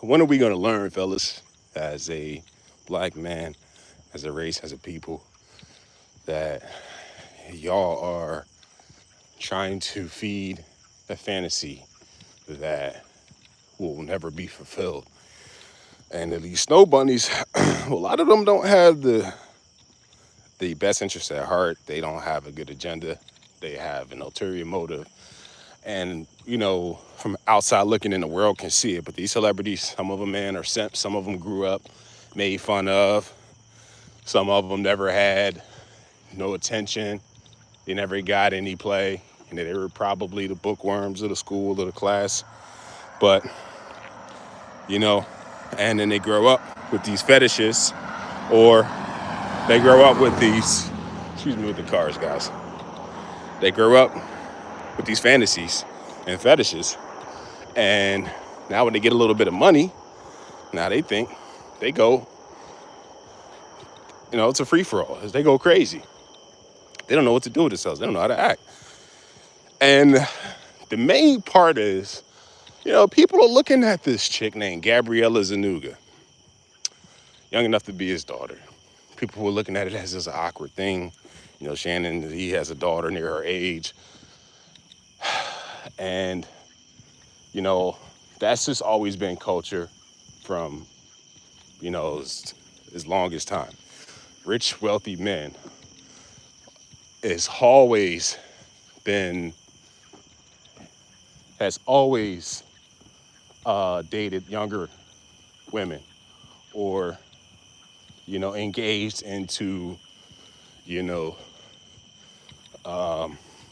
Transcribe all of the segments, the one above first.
when are we going to learn, fellas, as a black man, as a race, as a people, that y'all are trying to feed a fantasy that will never be fulfilled? And these snow bunnies, a lot of them don't have the best interest at heart. They don't have a good agenda. They have an ulterior motive. And, from outside looking in, the world can see it. But these celebrities, some of them, man, are simps. Some of them grew up, made fun of. Some of them never had no attention. They never got any play. And they were probably the bookworms of the school or the class. But, and then they grow up with these fetishes, or they grow up with these, excuse me with the cars, guys. They grow up with these fantasies and fetishes. And now when they get a little bit of money, now they think they go, it's a free-for-all. They go crazy. They don't know what to do with themselves. They don't know how to act. And the main part is, people are looking at this chick named Gabriella Zuniga, young enough to be his daughter. People were looking at it as this awkward thing. Shannon, he has a daughter near her age. And, that's just always been culture from, as long as time. Rich, wealthy men has always dated younger women, or, engaged into,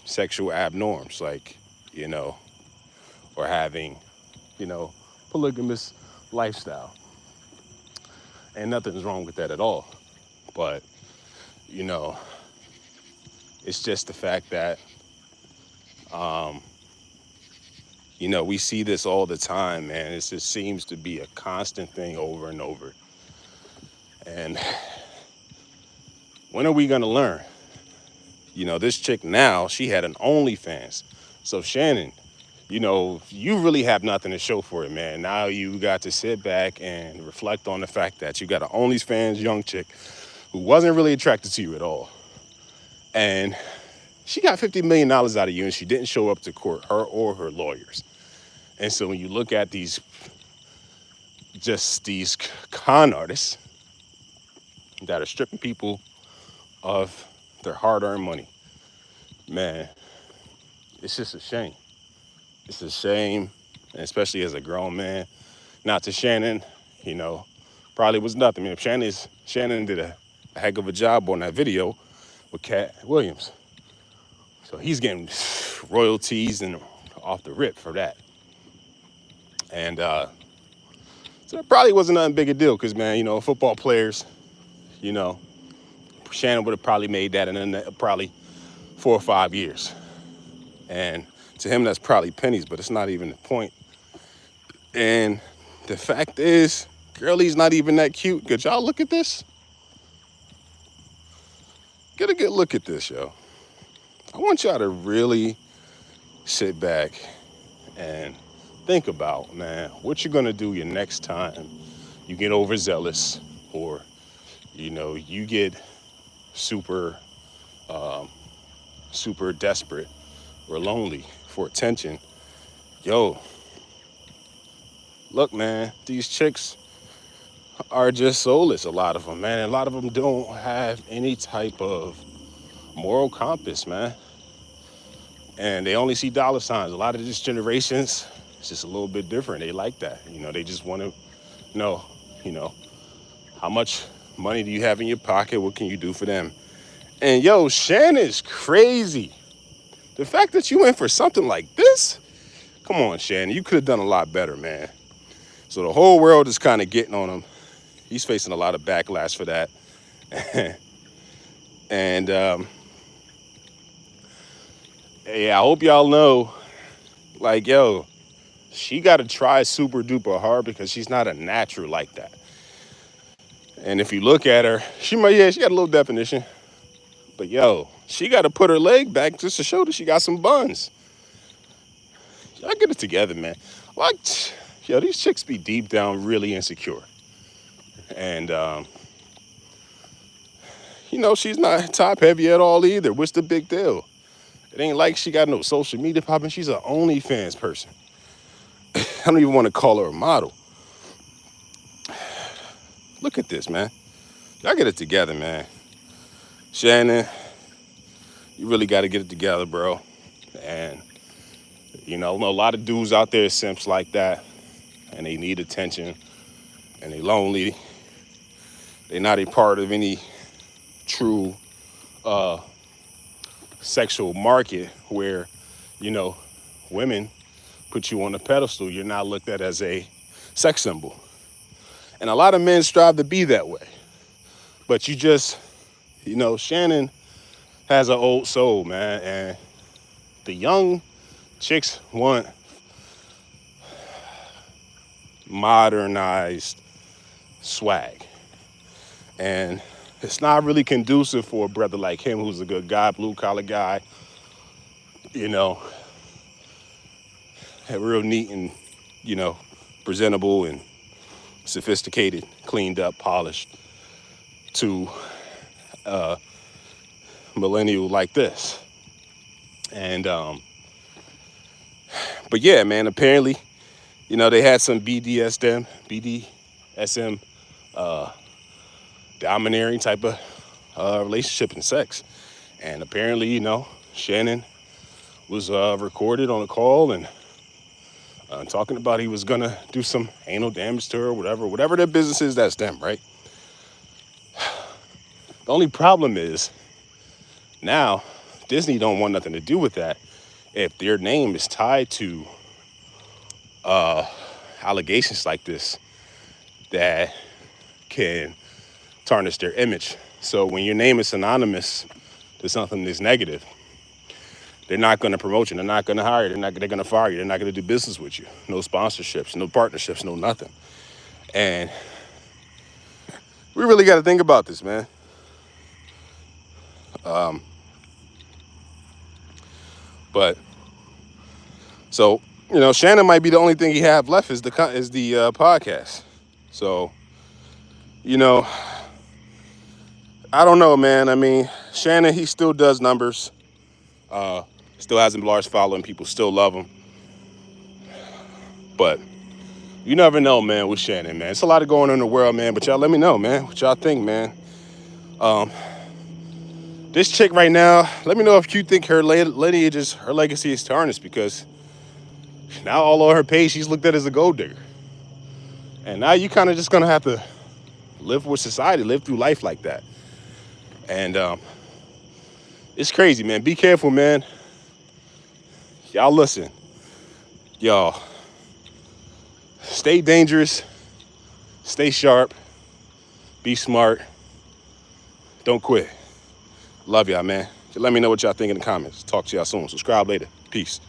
sexual abnorms, like, or having, polygamous lifestyle. And nothing's wrong with that at all. But, it's just the fact that, we see this all the time, man. It just seems to be a constant thing over and over. And when are we going to learn? This chick now, she had an OnlyFans. So Shannon, you really have nothing to show for it, man. Now you got to sit back and reflect on the fact that you got an OnlyFans young chick who wasn't really attracted to you at all. And she got $50 million out of you, and she didn't show up to court, her or her lawyers. And so when you look at these con artists that are stripping people of their hard-earned money, man, it's just a shame. It's a shame, and especially as a grown man. Not to Shannon, probably was nothing. I mean, if Shannon did a heck of a job on that video with Cat Williams. So he's getting royalties and off the rip for that. And so that probably wasn't nothing big a deal, because, man, football players, Shannon would have probably made that in probably 4 or 5 years. And to him, that's probably pennies, but it's not even the point. And the fact is, girlie's not even that cute. Could y'all look at this? Get a good look at this, yo. I want y'all to really sit back and think about, man, what you're going to do your next time you get overzealous, or, you get super desperate or lonely for attention. Yo, look, man, these chicks are just soulless, a lot of them, man. And a lot of them don't have any type of moral compass, man. And they only see dollar signs. A lot of these generations, it's just a little bit different. They like that. They just want to know, how much money do you have in your pocket? What can you do for them? And yo, Shannon's crazy. The fact that you went for something like this, come on, Shannon, you could have done a lot better, man. So the whole world is kind of getting on him. He's facing a lot of backlash for that. And yeah, I hope y'all know, like, yo, she got to try super duper hard, because she's not a natural like that. And if you look at her, she got a little definition. But yo, she got to put her leg back just to show that she got some buns. Y'all get it together, man. Like, yo, these chicks be deep down really insecure. And, she's not top heavy at all either. What's the big deal? It ain't like she got no social media popping. She's an OnlyFans person. I don't even want to call her a model. Look at this, man. Y'all get it together, man. Shannon, you really got to get it together, bro. And, a lot of dudes out there simps like that, and they need attention, and they lonely. They're not a part of any true sexual market where, women put you on a pedestal. You're not looked at as a sex symbol. And a lot of men strive to be that way. But you just, Shannon has an old soul, man. And the young chicks want modernized swag. And it's not really conducive for a brother like him, who's a good guy, blue-collar guy, real neat and, presentable and sophisticated, cleaned up, polished, to a millennial like this. And, but yeah, man, apparently, they had some BDSM, domineering type of relationship and sex. And apparently, Shannon was recorded on a call and talking about he was going to do some anal damage to her, whatever their business is, that's them, right? The only problem is now Disney don't want nothing to do with that if their name is tied to allegations like this that can tarnish their image. So when your name is synonymous to something that's negative, they're not going to promote you. They're not going to hire you. They're going to fire you. They're not going to do business with you. No sponsorships, no partnerships, no nothing. And we really got to think about this, man. But so, Shannon might be the only thing he have left is the podcast. So, I don't know, man. I mean, Shannon, he still does numbers. Still has a large following. People still love him. But you never know, man, with Shannon, man. It's a lot of going on in the world, man. But y'all let me know, man, what y'all think, man. This chick right now, let me know if you think her lineage, her legacy is tarnished, because now all on her page, she's looked at as a gold digger. And now you kind of just going to have to live with society, live through life like that. And it's crazy, man. Be careful, man. Y'all listen. Y'all, stay dangerous. Stay sharp. Be smart. Don't quit. Love y'all, man. Let me know what y'all think in the comments. Talk to y'all soon. Subscribe later. Peace.